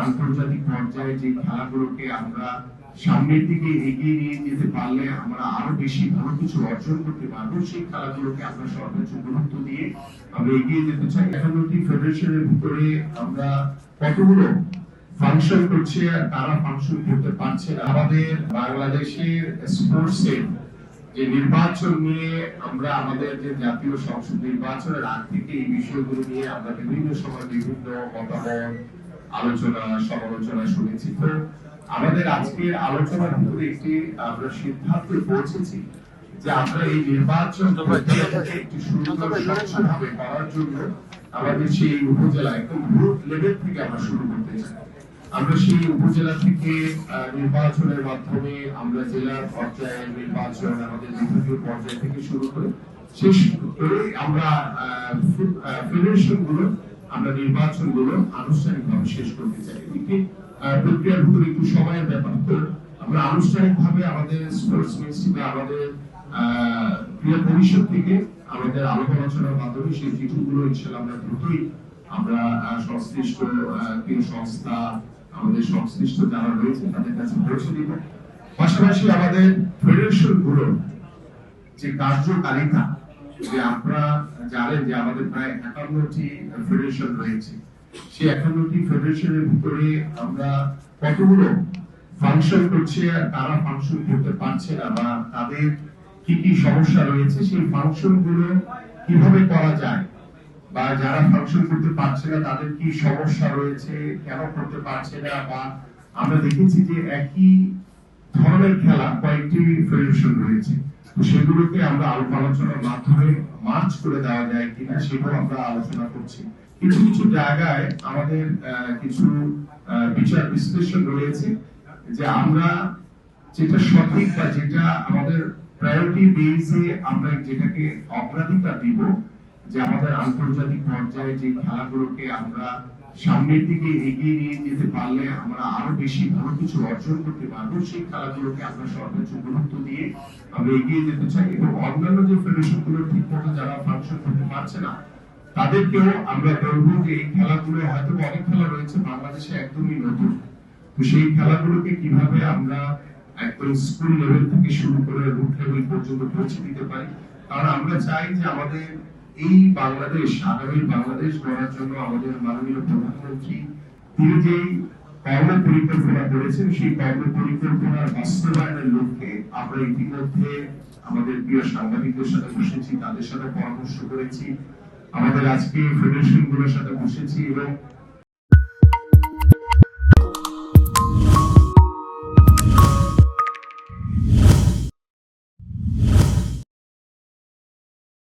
আন্তর্জাতিক পর্যায়ে যে খেলাগুলোকে আমরা সামনের দিকে এগিয়ে নিয়ে যেতে পারলে আমরা আরো বেশি ভালো কিছু অর্জন করতে পারবো, সেই খেলাগুলোকে আমরা সর্বোচ্চ গুরুত্ব দিয়ে আমরা এগিয়ে যেতে চাই। 51টি ফেডারেশনের ভিতরে আমরা কতগুলো ফাংশন করছে আর তারা ফাংশন করতে পারছে না। আমাদের বাংলাদেশের স্পোর্টসের যে নির্বাচন নিয়ে আমরা আমাদের যে জাতীয় সংসদ নির্বাচনের আগ থেকে এই বিষয়গুলো নিয়ে আমরা বিভিন্ন সময় বিভিন্ন মতামত, আলোচনা, সমালোচনা শুনেছি। তো আমাদের আজকের আলোচনার ভিতরে একটি আমরা সিদ্ধান্তে পৌঁছেছি যে আমরা এই নির্বাচন একটি সুন্দর স্বচ্ছভাবে করার জন্য আমাদের সেই উপজেলা একদম গ্রুপ লেভেল থেকে আমরা শুরু করতে চাই। আমরা সেই উপজেলা থেকে নির্বাচনের মাধ্যমে আমরা জেলা পর্যায়ে নির্বাচন, আমাদের বিভাগীয় পর্যায় থেকে শুরু করে শেষ করে আমরা ফেডারেশন গুলো, আমরা নির্বাচন গুলো আনুষ্ঠানিকভাবে শেষ করতে চাই। এটি প্রক্রিয়ার ভিতরে একটু সময়ের ব্যাপার। তো আমরা আনুষ্ঠানিকভাবে আমাদের স্পোর্টস মিনিস্ট্রি বা আমাদের ক্রীড়া পরিষদ থেকে আমাদের আলাপ আলোচনার মাধ্যমে সেই চিঠিগুলো ইনশাআল্লাহ আমরা দ্রুতই আমরা সংশ্লিষ্ট ক্রীড়া সংস্থা, আমাদের সংশ্লিষ্ট যারা রয়েছে তাদের কাছে পৌঁছে দিব। পাশাপাশি আমাদের ফেডারেশন গুলো যে কার্যকারিতা, যে আপনারা জানেন যে আমাদের প্রায় 51টি ফেডারেশন রয়েছে, সেই 51টি ফেডারেশনের ভিতরে আমরা কতগুলো ফাংশন করছে আর তারা ফাংশন করতে পারছে না বা তাদের কি কি সমস্যা রয়েছে, সেই ফাংশন গুলো কিভাবে করা যায় বা যারা ফাংশন করতে পারছে না তাদের কি সমস্যা রয়েছে, কেন করতে পারছে না, বা আমরা দেখেছি যে একই ধরনের খেলা কয়েকটি ফেডারেশন রয়েছে, তো সেগুলোকে আমরা আলাপ আলোচনার মাধ্যমে মার্চ করে দেওয়া যায় কিনা সেটাও আমরা আলোচনা করছি। কিছু কিছু জায়গায় আমাদের কিছু বিচার বিশ্লেষণ রয়েছে যে আমরা যেটা সঠিক বা যেটা আমাদের প্রায়োরিটি বেসে আমরা যেটাকে অগ্রাধিকার দিব, যে আমাদের আন্তর্জাতিক পর্যায়ে যে খেলাগুলোকে আমরা সামনের দিকে এগিয়ে নিয়ে যেতে পারলে আমরা আরো বেশি ভালো কিছু অর্জন করতে পারবো, সেই খেলাগুলোকে আমরা সর্বোচ্চ গুরুত্ব দিয়ে আমরা এগিয়ে যেতে চাই। এবং অন্যান্য যে ফেডারেশন গুলো ঠিক মতো যারা ফাংশন করতে পারছে না তাদেরকেও আমরা বলবো যে এই খেলাগুলো হয়তো অনেক খেলা রয়েছে বাংলাদেশে একদমই নতুন, তো সেই খেলাগুলোকে কিভাবে আমরা একদম স্কুল লেভেল থেকে শুরু করে রুট লেভেল পর্যন্ত পৌঁছে দিতে পারি। কারণ আমরা চাই যে আমাদের এই বাংলাদেশ, আগামী বাংলাদেশ গড়ার জন্য আমাদের মাননীয় প্রধানমন্ত্রী তিনি যেই কর্ম পরিকল্পনা করেছেন, সেই কর্ম পরিকল্পনার বাস্তবায়নের লক্ষ্যে আমরা ইতিমধ্যে আমাদের প্রিয় সাংবাদিকদের সাথে বসেছি, তাদের সাথে পরামর্শ করেছি, আমাদের আজকে ফেডারেশন গুলোর সাথে বসেছি এবং